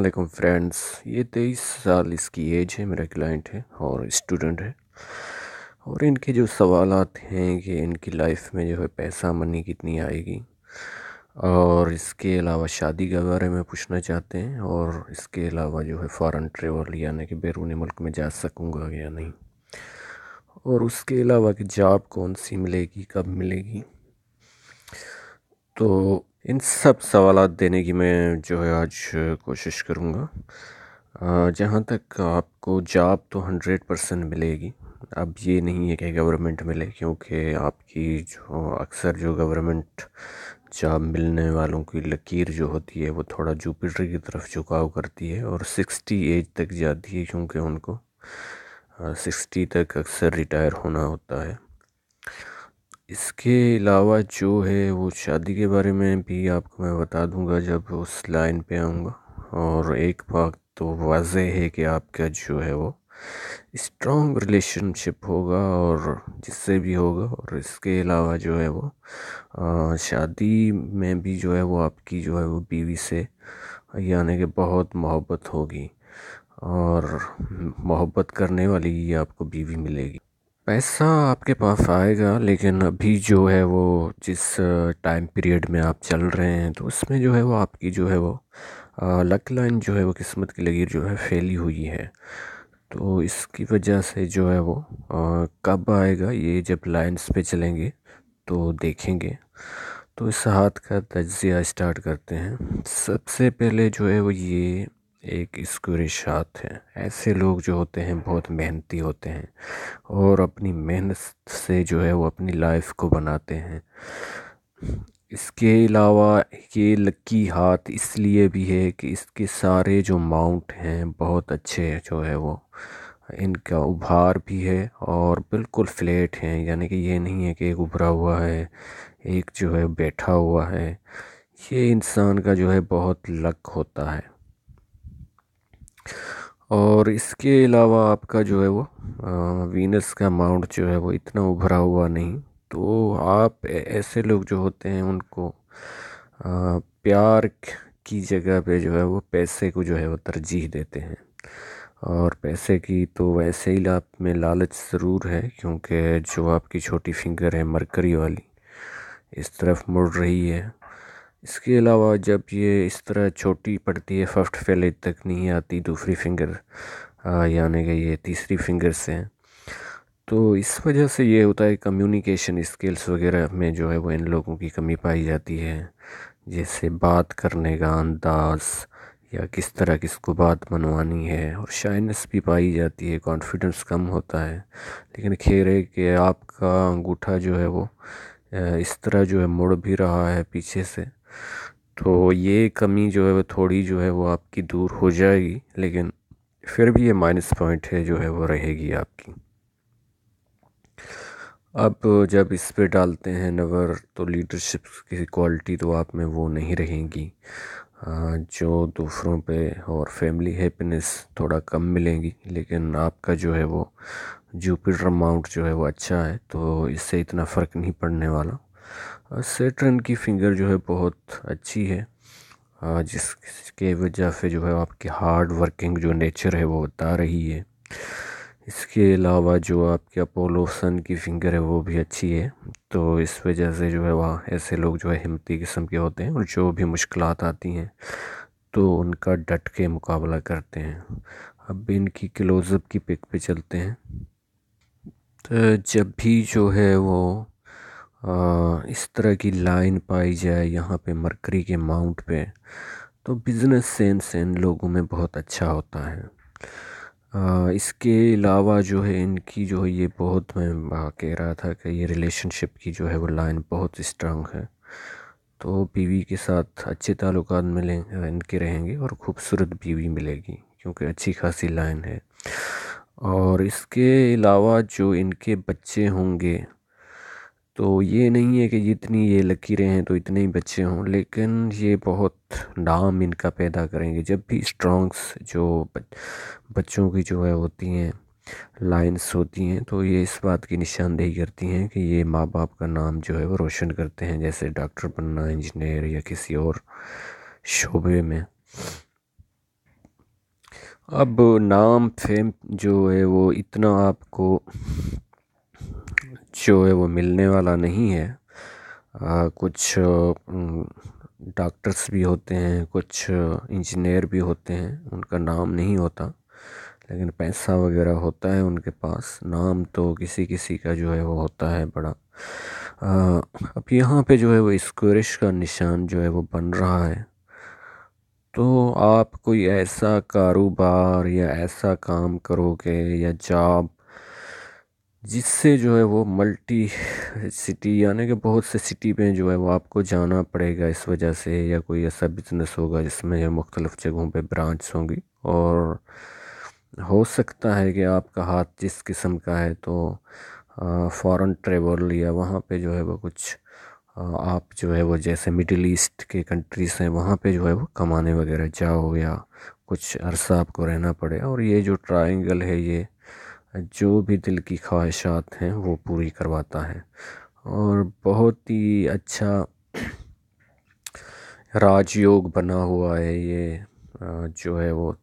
वालेकुम फ्रेंड्स। ये 23 साल इसकी एज है, मेरा क्लाइंट है और स्टूडेंट है। और इनके जो सवालात हैं कि इनकी लाइफ में जो है पैसा मनी कितनी आएगी, और इसके अलावा शादी के बारे में पूछना चाहते हैं, और इसके अलावा जो है फ़ॉरेन ट्रेवल यानी कि बैरून मुल्क में जा सकूँगा या नहीं, और उसके अलावा कि जॉब कौन सी मिलेगी, कब मिलेगी। तो इन सब सवालात देने की मैं जो है आज कोशिश करूँगा। जहाँ तक आपको जॉब तो 100% मिलेगी। अब ये नहीं है कि गवर्नमेंट मिले, क्योंकि आपकी जो अक्सर जो गवर्नमेंट जॉब मिलने वालों की लकीर जो होती है वो थोड़ा जुपिटर की तरफ झुकाव करती है और 60 एज तक जाती है, क्योंकि उनको 60 तक अक्सर रिटायर होना होता है। इसके अलावा जो है वो शादी के बारे में भी आपको मैं बता दूंगा जब उस लाइन पे आऊँगा। और एक बात तो वाज़ेह है कि आपका जो है वो स्ट्रॉन्ग रिलेशनशिप होगा और जिससे भी होगा। और इसके अलावा जो है वो शादी में भी जो है वो आपकी जो है वो बीवी से यानी कि बहुत मोहब्बत होगी, और मोहब्बत करने वाली ही आपको बीवी मिलेगी। पैसा आपके पास आएगा, लेकिन अभी जो है वो जिस टाइम पीरियड में आप चल रहे हैं तो उसमें जो है वो आपकी जो है वो लक लाइन जो है वो किस्मत की लकीर जो है फैली हुई है। तो इसकी वजह से जो है वो कब आएगा ये जब लाइंस पे चलेंगे तो देखेंगे। तो इस हाथ का तज्ज़िया स्टार्ट करते हैं। सबसे पहले जो है वो ये एक स्क्वेरिश हाथ है। ऐसे लोग जो होते हैं बहुत मेहनती होते हैं और अपनी मेहनत से जो है वो अपनी लाइफ को बनाते हैं। इसके अलावा ये लकी हाथ इसलिए भी है कि इसके सारे जो माउंट हैं बहुत अच्छे जो है वो इनका उभार भी है और बिल्कुल फ्लैट हैं, यानी कि ये नहीं है कि एक उभरा हुआ है एक जो है बैठा हुआ है। ये इंसान का जो है बहुत लक होता है। और इसके अलावा आपका जो है वो वीनस का माउंट जो है वो इतना उभरा हुआ नहीं। तो आप ऐसे लोग जो होते हैं उनको प्यार की जगह पे जो है वो पैसे को जो है वो तरजीह देते हैं। और पैसे की तो वैसे ही आप में लालच ज़रूर है, क्योंकि जो आपकी छोटी फिंगर है मरकरी वाली इस तरफ मुड़ रही है। इसके अलावा जब ये इस तरह छोटी पड़ती है, फर्स्ट फेलेज तक नहीं आती, दूसरी फिंगर यानी कि ये तीसरी फिंगर से है। तो इस वजह से ये होता है कम्युनिकेशन स्किल्स वगैरह में जो है वो इन लोगों की कमी पाई जाती है, जैसे बात करने का अंदाज़ या किस तरह किसको बात मनवानी है, और शाइनेस भी पाई जाती है, कॉन्फिडेंस कम होता है। लेकिन खैर है कि आपका अंगूठा जो है वो इस तरह जो है मुड़ भी रहा है पीछे से, तो ये कमी जो है वो थोड़ी जो है वो आपकी दूर हो जाएगी, लेकिन फिर भी ये माइनस पॉइंट है जो है वो रहेगी आपकी। अब जब इस पे डालते हैं नज़र तो लीडरशिप की क्वालिटी तो आप में वो नहीं रहेगी। जो दूसरों पे और फैमिली हैप्पीनेस थोड़ा कम मिलेंगी, लेकिन आपका जो है वो जुपिटर माउंट जो है वो अच्छा है, तो इससे इतना फ़र्क नहीं पड़ने वाला। सैटर्न की फिंगर जो है बहुत अच्छी है, जिसके वजह से जो है आपकी हार्ड वर्किंग जो नेचर है वो बता रही है। इसके अलावा जो आपके अपोलो सन की फिंगर है वो भी अच्छी है, तो इस वजह से जो है वहाँ ऐसे लोग जो है हिम्मती किस्म के होते हैं और जो भी मुश्किलात आती हैं तो उनका डट के मुकाबला करते हैं। अब इनकी क्लोज़अप की पिक पे चलते हैं। तो जब भी जो है वो इस तरह की लाइन पाई जाए यहाँ पे मरकरी के माउंट पे, तो बिज़नेस सेंस इन लोगों में बहुत अच्छा होता है। इसके अलावा जो है इनकी जो है ये बहुत मैं कह रहा था कि ये रिलेशनशिप की जो है वो लाइन बहुत स्ट्रांग है, तो बीवी के साथ अच्छे ताल्लुकात मिलें इनके रहेंगे और खूबसूरत बीवी मिलेगी, क्योंकि अच्छी खासी लाइन है। और इसके अलावा जो इनके बच्चे होंगे, तो ये नहीं है कि जितनी ये लकीरें हैं तो इतने ही बच्चे हों, लेकिन ये बहुत नाम इनका पैदा करेंगे। जब भी स्ट्रॉन्ग्स जो बच्चों की जो है होती हैं लाइंस होती हैं, तो ये इस बात की निशानदेही करती हैं कि ये माँ बाप का नाम जो है वो रोशन करते हैं, जैसे डॉक्टर बनना, इंजीनियर या किसी और शोबे में। अब नाम फेम जो है वो इतना आपको जो है वो मिलने वाला नहीं है। कुछ डॉक्टर्स भी होते हैं, कुछ इंजीनियर भी होते हैं, उनका नाम नहीं होता लेकिन पैसा वगैरह होता है उनके पास। नाम तो किसी किसी का जो है वो होता है बड़ा। अब यहाँ पे जो है वो स्क्वेरिश का निशान जो है वो बन रहा है। तो आप कोई ऐसा कारोबार या ऐसा काम करोगे या जॉब जिससे जो है वो मल्टी सिटी यानी कि बहुत से सिटी में जो है वो आपको जाना पड़ेगा इस वजह से, या कोई ऐसा बिजनेस होगा जिसमें मुख्तलिफ़ जगहों पे ब्रांच होंगी। और हो सकता है कि आपका हाथ जिस किस्म का है तो फॉरेन ट्रेवल या वहाँ पे जो है वो कुछ आप जो है वो जैसे मिडिल ईस्ट के कंट्रीज़ हैं वहाँ पे जो है वो कमाने वगैरह जाओ, या कुछ अरसा आपको रहना पड़े। और ये जो ट्रायंगल है ये जो भी दिल की ख्वाहिशात हैं वो पूरी करवाता है। और बहुत ही अच्छा राजयोग बना हुआ है ये। जो है वो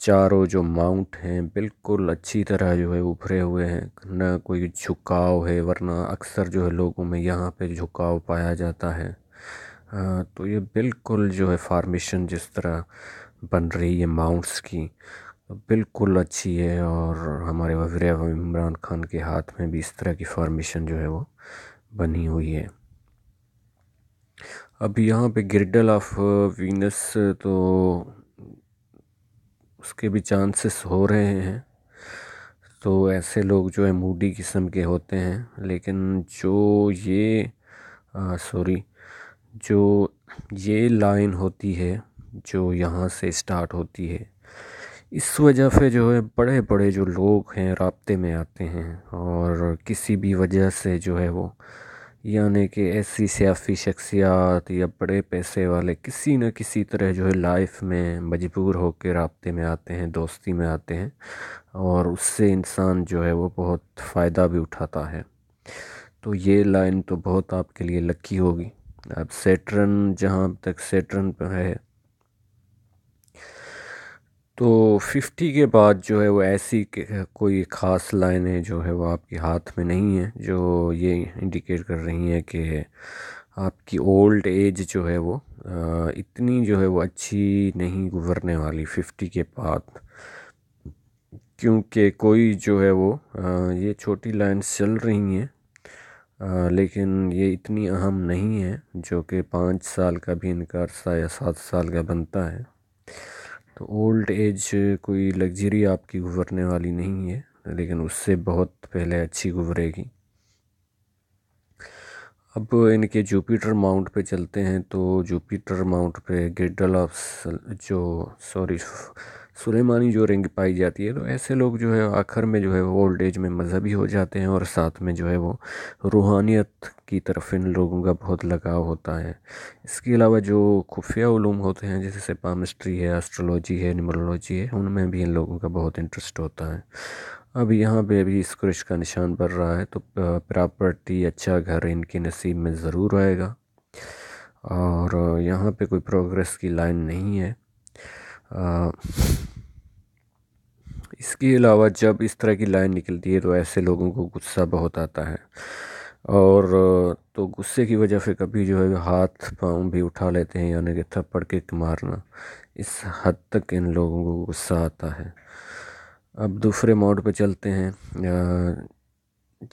चारों जो माउंट हैं बिल्कुल अच्छी तरह जो है उभरे हुए हैं, ना कोई झुकाव है, वरना अक्सर जो है लोगों में यहाँ पे झुकाव पाया जाता है। तो ये बिल्कुल जो है फार्मेशन जिस तरह बन रही है माउंट्स की बिल्कुल अच्छी है। और हमारे वज़ीर आज़म इमरान खान के हाथ में भी इस तरह की फार्मेशन जो है वो बनी हुई है। अब यहाँ पे गिरडल ऑफ वीनस तो उसके भी चांसेस हो रहे हैं। तो ऐसे लोग जो है मूडी किस्म के होते हैं, लेकिन जो ये सॉरी जो ये लाइन होती है जो यहाँ से स्टार्ट होती है, इस वजह से जो है बड़े बड़े जो लोग हैं राब्ते में आते हैं। और किसी भी वजह से जो है वो यानी कि ऐसी सियासी शख्सियात या बड़े पैसे वाले किसी न किसी तरह जो है लाइफ में मजबूर होकर राब्ते में आते हैं, दोस्ती में आते हैं। और उससे इंसान जो है वो बहुत फ़ायदा भी उठाता है। तो ये लाइन तो बहुत आपके लिए लकी होगी। अब सेटरन, जहाँ तक सेटरन पर है, तो 50 के बाद जो है वो ऐसी कोई ख़ास लाइनें जो है वो आपके हाथ में नहीं है जो ये इंडिकेट कर रही हैं कि आपकी ओल्ड एज जो है वो इतनी जो है वो अच्छी नहीं गुजरने वाली 50 के बाद। क्योंकि कोई जो है वो ये छोटी लाइन्स चल रही हैं, लेकिन ये इतनी अहम नहीं है जो कि 5 साल का भी इनका अरसा या 7 साल का बनता है। तो ओल्ड एज कोई लग्जरी आपकी गुजरने वाली नहीं है, लेकिन उससे बहुत पहले अच्छी गुजरेगी। अब इनके जुपिटर माउंट पे चलते हैं। तो जुपिटर माउंट पे गिरडल ऑफ जो सॉरी सुलेमानी जो रिंग पाई जाती है। तो ऐसे लोग जो है आखिर में जो है वो ओल्ड एज में मजहबी हो जाते हैं, और साथ में जो है वो रूहानियत की तरफ इन लोगों का बहुत लगाव होता है। इसके अलावा जो खुफिया उलूम होते हैं जैसे पामिस्ट्री है, एस्ट्रोलॉजी है, न्यूमरोलॉजी है, उनमें भी इन लोगों का बहुत इंटरेस्ट होता है। अब यहाँ पे अभी स्क्रिश का निशान बढ़ रहा है, तो प्रॉपर्टी, अच्छा घर इनके नसीब में ज़रूर आएगा। और यहाँ पे कोई प्रोग्रेस की लाइन नहीं है। अ, इसके अलावा जब इस तरह की लाइन निकलती है तो ऐसे लोगों को गुस्सा बहुत आता है। और तो गुस्से की वजह से कभी जो है हाथ पाँव भी उठा लेते हैं, यानी कि थप्पड़ किक मारना, इस हद तक इन लोगों को गुस्सा आता है। अब दूसरे मोड पे चलते हैं।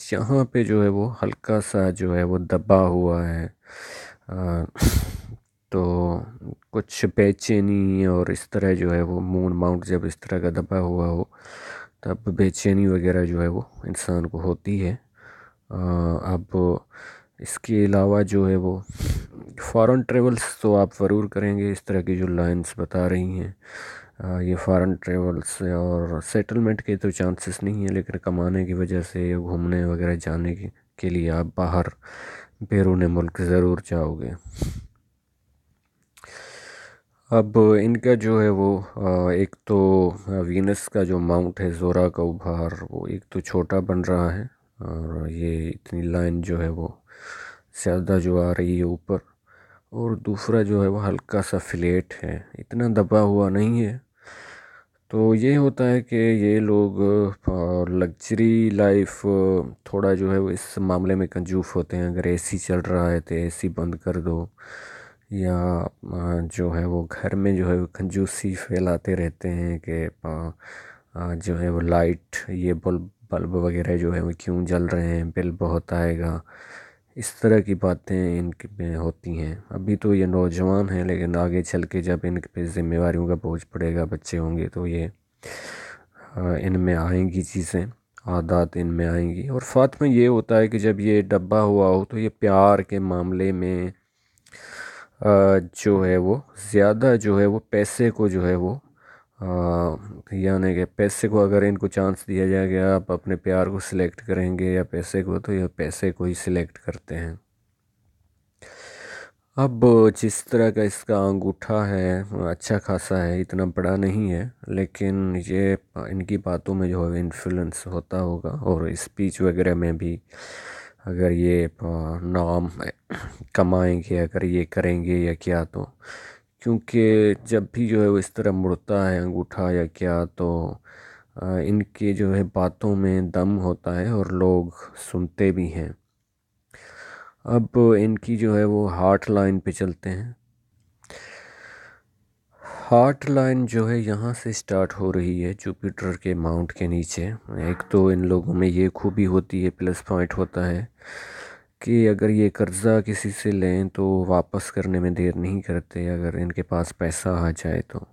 जहाँ पे जो है वो हल्का सा जो है वो दबा हुआ है। अ, तो कुछ बेचैनी और इस तरह जो है वो मून माउंट जब इस तरह का दबा हुआ हो तब बेचैनी वगैरह जो है वो इंसान को होती है। अब इसके अलावा जो है वो फॉरेन ट्रेवल्स तो आप ज़रूर करेंगे, इस तरह की जो लाइंस बता रही हैं। ये फॉरेन ट्रेवल्स और सेटलमेंट के तो चांसेस नहीं है, लेकिन कमाने की वजह से या घूमने वगैरह जाने के लिए आप बाहर बैरून मुल्क ज़रूर जाओगे। अब इनका जो है वो एक तो वीनस का जो माउंट है ज़ोरा का उभार, वो एक तो छोटा बन रहा है, और ये इतनी लाइन जो है वो ज़्यादा जो आ रही है ऊपर। और दूसरा जो है वो हल्का सा फ्लैट है, इतना दबा हुआ नहीं है। तो ये होता है कि ये लोग लग्जरी लाइफ थोड़ा जो है वो इस मामले में कंजूस होते हैं। अगर एसी चल रहा है तो एसी बंद कर दो, या जो है वो घर में जो है वो कंजूसी फैलाते रहते हैं कि जो है वो लाइट, ये बल्ब बल्ब वगैरह जो है वो क्यों जल रहे हैं, बिल बहुत आएगा। इस तरह की बातें इनके में होती हैं। अभी तो ये नौजवान हैं, लेकिन आगे चल के जब इनके पे जिम्मेवारियों का बोझ पड़ेगा, बच्चे होंगे, तो ये इनमें आएंगी चीज़ें, आदत इनमें आएंगी। और साथ में ये होता है कि जब ये डब्बा हुआ हो तो ये प्यार के मामले में जो है वो ज़्यादा जो है वो पैसे को जो है वो यानी कि पैसे को, अगर इनको चांस दिया जाएगा आप अपने प्यार को सिलेक्ट करेंगे या पैसे को, तो ये पैसे को ही सिलेक्ट करते हैं। अब जिस तरह का इसका अंगूठा है अच्छा खासा है, इतना बड़ा नहीं है, लेकिन ये इनकी बातों में जो है इन्फ्लुएंस होता होगा, और स्पीच वगैरह में भी अगर ये नाम कमाएंगे, अगर ये करेंगे या क्या, तो क्योंकि जब भी जो है वो इस तरह मुड़ता है अंगूठा या क्या, तो इनके जो है बातों में दम होता है और लोग सुनते भी हैं। अब इनकी जो है वो हार्ट लाइन पे चलते हैं। हार्ट लाइन जो है यहाँ से स्टार्ट हो रही है जुपिटर के माउंट के नीचे। एक तो इन लोगों में ये खूबी होती है, प्लस पॉइंट होता है कि अगर ये कर्ज़ा किसी से लें तो वापस करने में देर नहीं करते, अगर इनके पास पैसा आ जाए तो।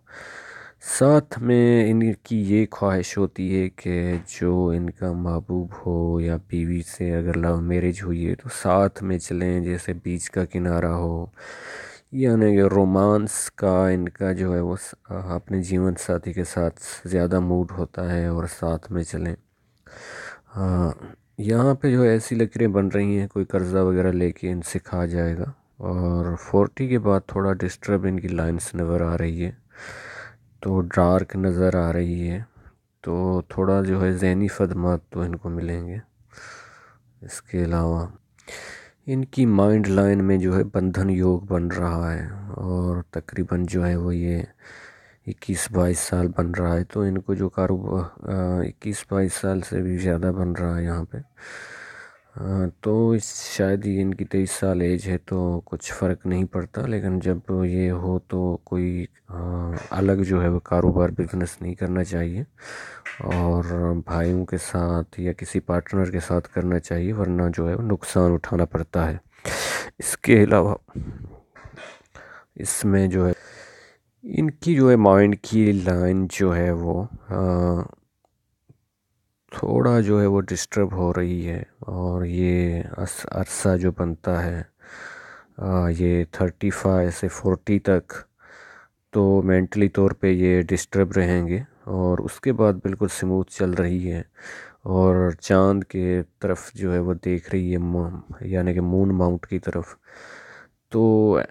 साथ में इनकी ये ख्वाहिश होती है कि जो इनका महबूब हो या बीवी से अगर लव मैरिज हुई है तो साथ में चलें, जैसे बीच का किनारा हो, यानी कि रोमांस का इनका जो है वो अपने जीवन साथी के साथ ज़्यादा मूड होता है, और साथ में चलें। हाँ, यहाँ पे जो ऐसी लकीरें बन रही हैं, कोई कर्ज़ा वगैरह लेके इनसे खा जाएगा। और 40 के बाद थोड़ा डिस्टर्ब इनकी लाइंस नज़र आ रही है, तो डार्क नज़र आ रही है, तो थोड़ा जो है ज़हनी खदमात तो इनको मिलेंगे। इसके अलावा इनकी माइंड लाइन में जो है बंधन योग बन रहा है, और तकरीबन जो है वो ये 21-22 साल बन रहा है, तो इनको जो कारोबार 21-22 साल से भी ज़्यादा बन रहा है यहाँ पे। तो इस शायद ही इनकी 23 साल एज है, तो कुछ फ़र्क नहीं पड़ता, लेकिन जब ये हो तो कोई अलग जो है वो कारोबार बिजनेस नहीं करना चाहिए, और भाइयों के साथ या किसी पार्टनर के साथ करना चाहिए, वरना जो है वो नुकसान उठाना पड़ता है। इसके अलावा इसमें जो है इनकी जो है माइंड की लाइन जो है वो थोड़ा जो है वो डिस्टर्ब हो रही है, और ये अरसा जो बनता है ये 35 से 40 तक, तो मेंटली तौर पे ये डिस्टर्ब रहेंगे, और उसके बाद बिल्कुल स्मूथ चल रही है, और चांद के तरफ जो है वो देख रही है, यानी कि मून माउंट की तरफ। तो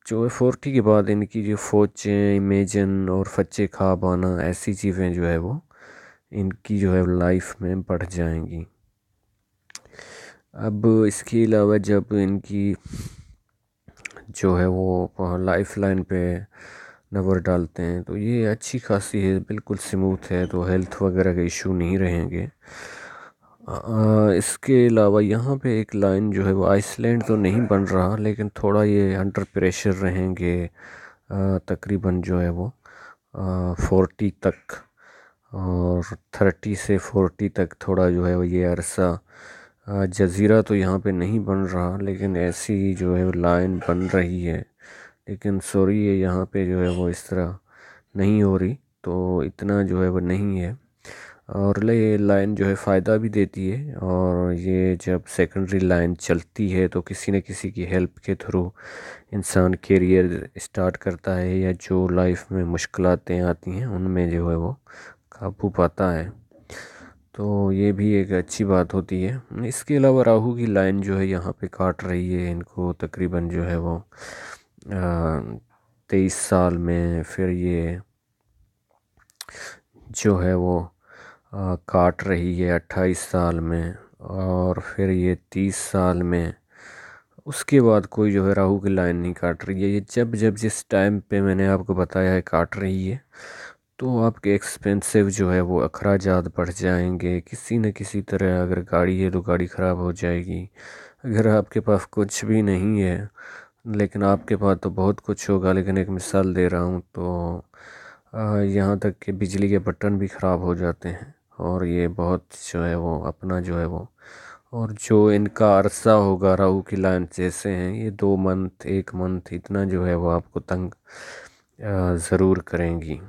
जो है 40 के बाद इनकी जो फोचें, इमेजिन और फच्चे ख्वाब आना, ऐसी चीज़ें जो है वो इनकी जो है लाइफ में बढ़ जाएंगी। अब इसके अलावा जब इनकी जो है वो लाइफ लाइन पे नज़र डालते हैं तो ये अच्छी खासी है, बिल्कुल स्मूथ है, तो हेल्थ वगैरह के इशू नहीं रहेंगे। इसके अलावा यहाँ पे एक लाइन जो है वो आइसलैंड तो नहीं बन रहा, लेकिन थोड़ा ये अंडर प्रेशर रहेंगे तकरीबन जो है वो 40 तक, और 30 से 40 तक थोड़ा जो है वो ये अरसा। जज़ीरा तो यहाँ पे नहीं बन रहा, लेकिन ऐसी जो है वो लाइन बन रही है, लेकिन सॉरी ये यहाँ पे जो है वो इस तरह नहीं हो रही, तो इतना जो है वो नहीं है। और ये लाइन जो है फ़ायदा भी देती है, और ये जब सेकेंडरी लाइन चलती है तो किसी न किसी की हेल्प के थ्रू इंसान करियर स्टार्ट करता है, या जो लाइफ में मुश्किलातें आती हैं उनमें जो है वो काबू पाता है, तो ये भी एक अच्छी बात होती है। इसके अलावा राहु की लाइन जो है यहाँ पे काट रही है इनको, तकरीबन जो है वो 23 साल में, फिर ये जो है वो काट रही है 28 साल में, और फिर ये 30 साल में। उसके बाद कोई जो है राहु की लाइन नहीं काट रही है। ये जब जब जिस टाइम पे मैंने आपको बताया है काट रही है, तो आपके एक्सपेंसिव जो है वो अखराजात बढ़ जाएंगे किसी न किसी तरह। अगर गाड़ी है तो गाड़ी ख़राब हो जाएगी। अगर आपके पास कुछ भी नहीं है लेकिन आपके पास तो बहुत कुछ होगा, लेकिन एक मिसाल दे रहा हूँ तो यहाँ तक कि बिजली के बटन भी ख़राब हो जाते हैं। और ये बहुत जो है वो अपना जो है वो, और जो इनका अरसा होगा राहु की लाइन जैसे हैं, ये 2 मंथ 1 मंथ इतना जो है वो आपको तंग ज़रूर करेंगी।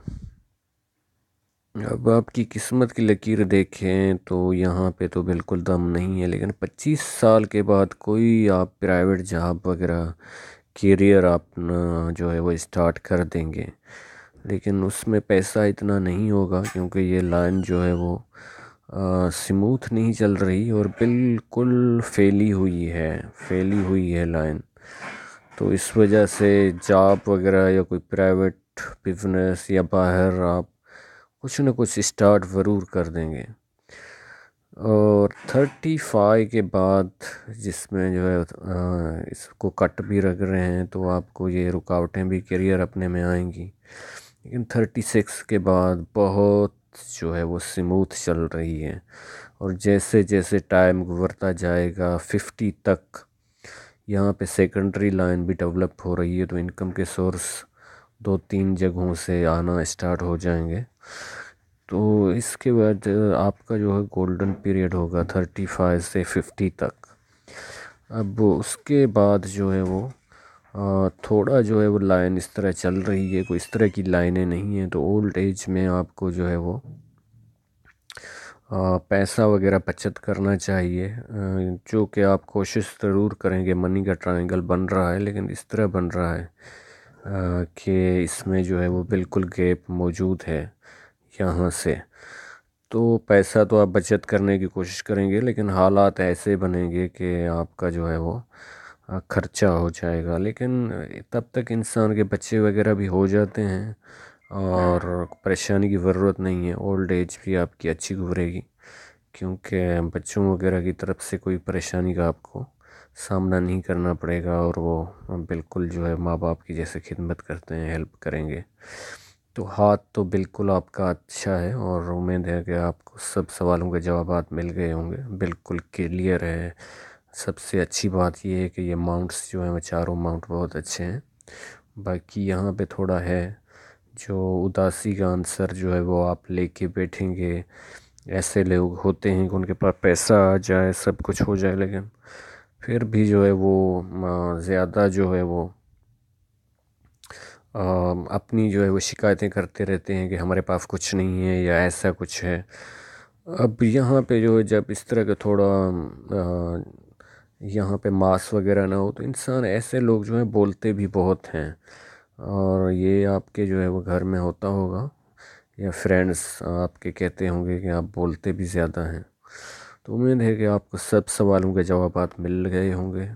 अब आपकी किस्मत की लकीर देखें तो यहाँ पे तो बिल्कुल दम नहीं है, लेकिन 25 साल के बाद कोई आप प्राइवेट जॉब वगैरह करियर अपना जो है वो स्टार्ट कर देंगे। लेकिन उसमें पैसा इतना नहीं होगा क्योंकि ये लाइन जो है वो स्मूथ नहीं चल रही और बिल्कुल फैली हुई है लाइन। तो इस वजह से जॉब वगैरह या कोई प्राइवेट बिजनेस या बाहर आप कुछ न कुछ स्टार्ट ज़रूर कर देंगे। और 35 के बाद जिसमें जो है इसको कट भी रख रहे हैं तो आपको ये रुकावटें भी करियर अपने में आएंगी। लेकिन 36 के बाद बहुत जो है वो स्मूथ चल रही है। और जैसे जैसे टाइम गुजरता जाएगा 50 तक यहाँ पे सेकेंडरी लाइन भी डेवलप हो रही है, तो इनकम के सोर्स 2-3 जगहों से आना स्टार्ट हो जाएंगे। तो इसके बाद आपका जो है गोल्डन पीरियड होगा 35 से 50 तक। अब उसके बाद जो है वो थोड़ा जो है वो लाइन इस तरह चल रही है, कोई इस तरह की लाइनें नहीं हैं। तो ओल्ड एज में आपको जो है वो पैसा वगैरह बचत करना चाहिए, जो कि आप कोशिश ज़रूर करेंगे। मनी का ट्रायंगल बन रहा है लेकिन इस तरह बन रहा है कि इसमें जो है वो बिल्कुल गैप मौजूद है यहाँ से। तो पैसा तो आप बचत करने की कोशिश करेंगे लेकिन हालात ऐसे बनेंगे कि आपका जो है वो खर्चा हो जाएगा। लेकिन तब तक इंसान के बच्चे वगैरह भी हो जाते हैं और परेशानी की ज़रूरत नहीं है। ओल्ड एज भी आपकी अच्छी गुजरेगी क्योंकि बच्चों वगैरह की तरफ से कोई परेशानी का आपको सामना नहीं करना पड़ेगा और वो बिल्कुल जो है माँ बाप की जैसे खिदमत करते हैं, हेल्प करेंगे। तो हाथ तो बिल्कुल आपका अच्छा है और उम्मीद है कि आपको सब सवालों के जवाब मिल गए होंगे, बिल्कुल क्लियर है। सबसे अच्छी बात यह है कि ये माउंट्स जो हैं वो चारों माउंट बहुत अच्छे हैं। बाकी यहाँ पे थोड़ा है जो उदासी का आंसर जो है वो आप लेके बैठेंगे। ऐसे लोग होते हैं कि उनके पास पैसा आ जाए, सब कुछ हो जाए, लेकिन फिर भी जो है वो ज़्यादा जो है वो अपनी जो है वो शिकायतें करते रहते हैं कि हमारे पास कुछ नहीं है या ऐसा कुछ है। अब यहाँ पे जो है जब इस तरह का थोड़ा यहाँ पे मास वगैरह ना हो तो इंसान, ऐसे लोग जो हैं बोलते भी बहुत हैं। और ये आपके जो है वो घर में होता होगा या फ्रेंड्स आपके कहते होंगे कि आप बोलते भी ज़्यादा हैं। तो उम्मीद है कि आपको सब सवालों के जवाब मिल गए होंगे।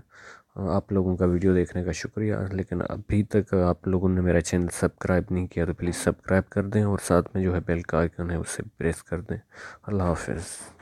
आप लोगों का वीडियो देखने का शुक्रिया। लेकिन अभी तक आप लोगों ने मेरा चैनल सब्सक्राइब नहीं किया तो प्लीज़ सब्सक्राइब कर दें और साथ में जो है बेल का आइकन है उसे प्रेस कर दें। अल्लाह हाफ़िज़।